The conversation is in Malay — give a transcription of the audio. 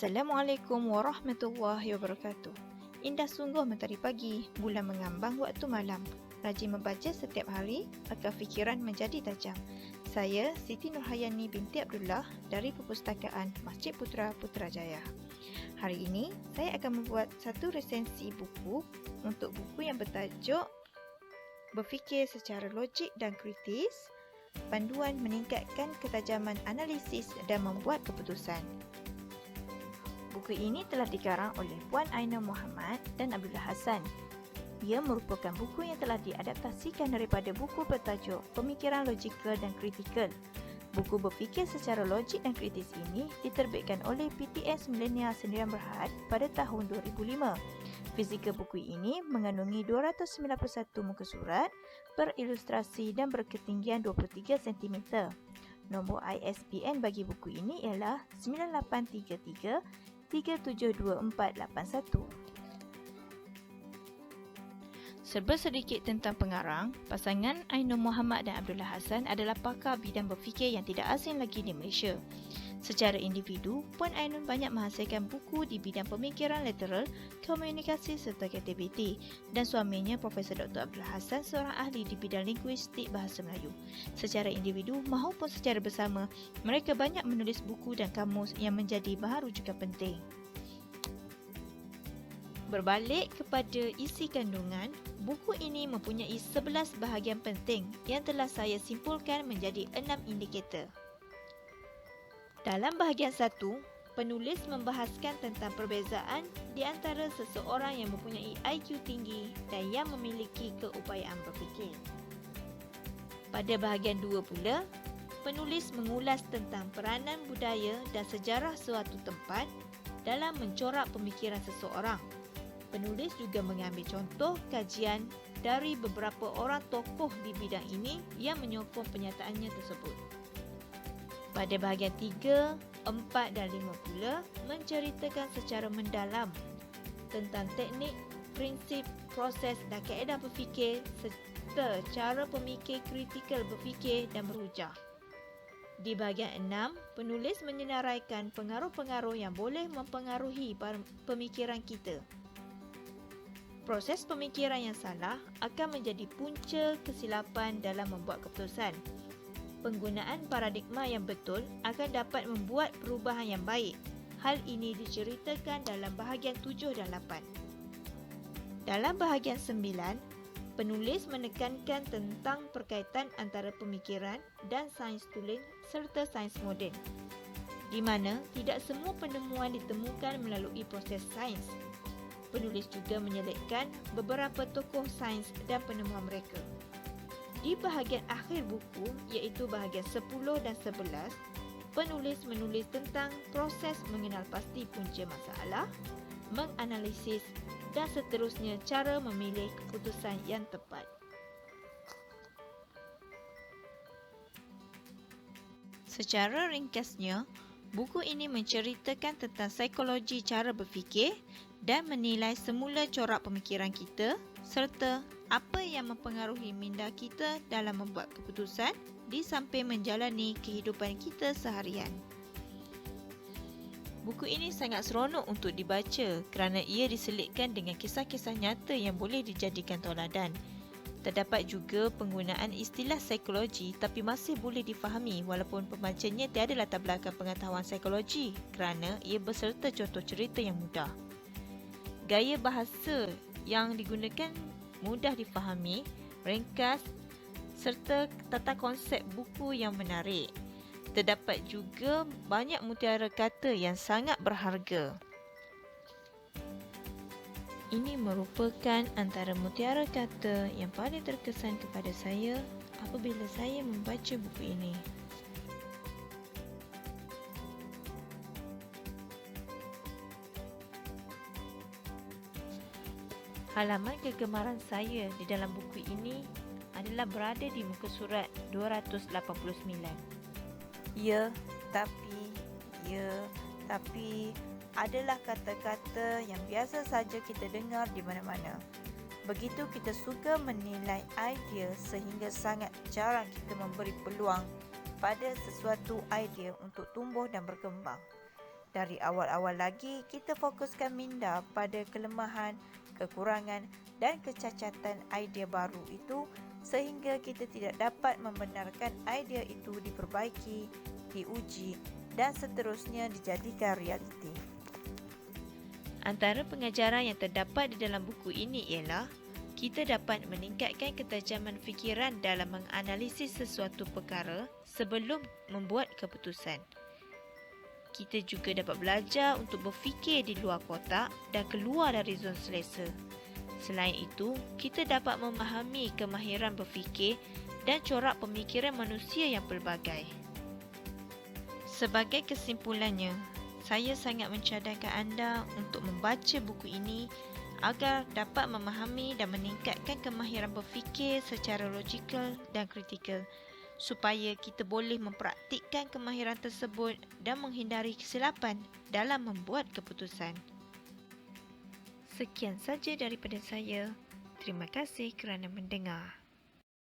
Assalamualaikum warahmatullahi wabarakatuh. Indah sungguh mentari pagi, bulan mengambang waktu malam. Rajin membaca setiap hari, agar fikiran menjadi tajam. Saya Siti Nurhayani binti Abdullah dari Perpustakaan Masjid Putra Putrajaya. Hari ini, saya akan membuat satu resensi buku untuk buku yang bertajuk Berfikir secara logik dan kritis, panduan meningkatkan ketajaman analisis dan membuat keputusan. Buku ini telah dikarang oleh Puan Aina Muhammad dan Abdullah Hassan. Ia merupakan buku yang telah diadaptasikan daripada buku bertajuk Pemikiran Logikal dan Kritikal. Buku berfikir secara logik dan kritis ini diterbitkan oleh PTS Millennial Sdn Bhd pada tahun 2005. Fizikal buku ini mengandungi 291 muka surat, berilustrasi dan berketinggian 23 cm. Nombor ISBN bagi buku ini ialah 9833 372481. Serba sedikit tentang pengarang, pasangan Ainur Muhammad dan Abdullah Hassan adalah pakar bidang berfikir yang tidak asing lagi di Malaysia. Secara individu, Puan Ainur banyak menghasilkan buku di bidang pemikiran lateral, komunikasi serta kreativiti, dan suaminya Profesor Dr. Abdullah Hassan seorang ahli di bidang linguistik bahasa Melayu. Secara individu maupun secara bersama, mereka banyak menulis buku dan kamus yang menjadi bahan rujukan penting. Berbalik kepada isi kandungan, buku ini mempunyai 11 bahagian penting yang telah saya simpulkan menjadi 6 indikator. Dalam bahagian 1, penulis membahaskan tentang perbezaan di antara seseorang yang mempunyai IQ tinggi dan yang memiliki keupayaan berfikir. Pada bahagian 2 pula, penulis mengulas tentang peranan budaya dan sejarah suatu tempat dalam mencorak pemikiran seseorang. Penulis juga mengambil contoh kajian dari beberapa orang tokoh di bidang ini yang menyokong pernyataannya tersebut. Pada bahagian 3, 4 dan 5 pula menceritakan secara mendalam tentang teknik, prinsip, proses dan kaedah berfikir serta cara pemikir kritikal berfikir dan berhujah. Di bahagian 6, penulis menyenaraikan pengaruh-pengaruh yang boleh mempengaruhi pemikiran kita. Proses pemikiran yang salah akan menjadi punca kesilapan dalam membuat keputusan. Penggunaan paradigma yang betul akan dapat membuat perubahan yang baik. Hal ini diceritakan dalam bahagian 7 dan 8. Dalam bahagian 9, penulis menekankan tentang perkaitan antara pemikiran dan sains tulen serta sains moden, di mana tidak semua penemuan ditemukan melalui proses sains. Penulis juga menyelitkan beberapa tokoh sains dan penemuan mereka. Di bahagian akhir buku, iaitu bahagian 10 dan 11, penulis menulis tentang proses mengenal pasti punca masalah, menganalisis dan seterusnya cara memilih keputusan yang tepat. Secara ringkasnya, buku ini menceritakan tentang psikologi cara berfikir dan menilai semula corak pemikiran kita serta apa yang mempengaruhi minda kita dalam membuat keputusan di samping menjalani kehidupan kita seharian. Buku ini sangat seronok untuk dibaca kerana ia diselitkan dengan kisah-kisah nyata yang boleh dijadikan tauladan. Terdapat juga penggunaan istilah psikologi tapi masih boleh difahami walaupun pembacanya tiada latar belakang pengetahuan psikologi kerana ia berserta contoh cerita yang mudah. Gaya bahasa yang digunakan mudah difahami, ringkas serta tata konsep buku yang menarik. Terdapat juga banyak mutiara kata yang sangat berharga. Ini merupakan antara mutiara kata yang paling terkesan kepada saya apabila saya membaca buku ini. Halaman kegemaran saya di dalam buku ini adalah berada di muka surat 289. Ya, tapi adalah kata-kata yang biasa saja kita dengar di mana-mana. Begitu kita suka menilai idea sehingga sangat jarang kita memberi peluang pada sesuatu idea untuk tumbuh dan berkembang. Dari awal-awal lagi, kita fokuskan minda pada kelemahan, kekurangan dan kecacatan idea baru itu sehingga kita tidak dapat membenarkan idea itu diperbaiki, diuji dan seterusnya dijadikan realiti. Antara pengajaran yang terdapat di dalam buku ini ialah kita dapat meningkatkan ketajaman fikiran dalam menganalisis sesuatu perkara sebelum membuat keputusan. Kita juga dapat belajar untuk berfikir di luar kotak dan keluar dari zon selesa. Selain itu, kita dapat memahami kemahiran berfikir dan corak pemikiran manusia yang pelbagai. Sebagai kesimpulannya, saya sangat mencadangkan anda untuk membaca buku ini agar dapat memahami dan meningkatkan kemahiran berfikir secara logikal dan kritikal, supaya kita boleh mempraktikkan kemahiran tersebut dan menghindari kesilapan dalam membuat keputusan. Sekian saja daripada saya. Terima kasih kerana mendengar.